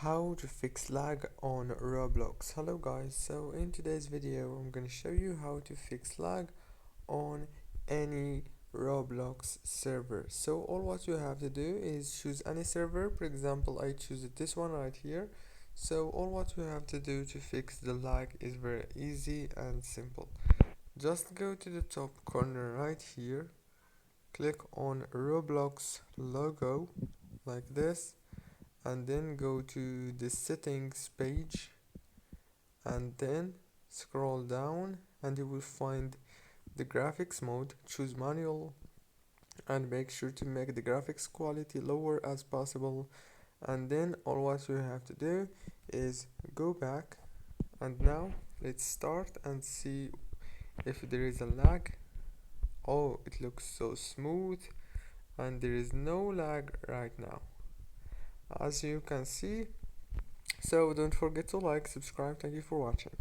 How to fix lag on Roblox. Hello guys, so in today's video I'm going to show you how to fix lag on any Roblox server. So all what you have to do is choose any server. For example, I choose this one right here. So all what you have to do to fix the lag is very easy and simple. Just go to the top corner right here, click on Roblox logo like this, and then go to the settings page and then scroll down and you will find the graphics mode. Choose manual and make sure to make the graphics quality lower as possible, and then all what you have to do is go back. And now let's start and see if there is a lag. Oh, it looks so smooth and there is no lag right now, as you can see. So don't forget to like, subscribe. Thank you for watching.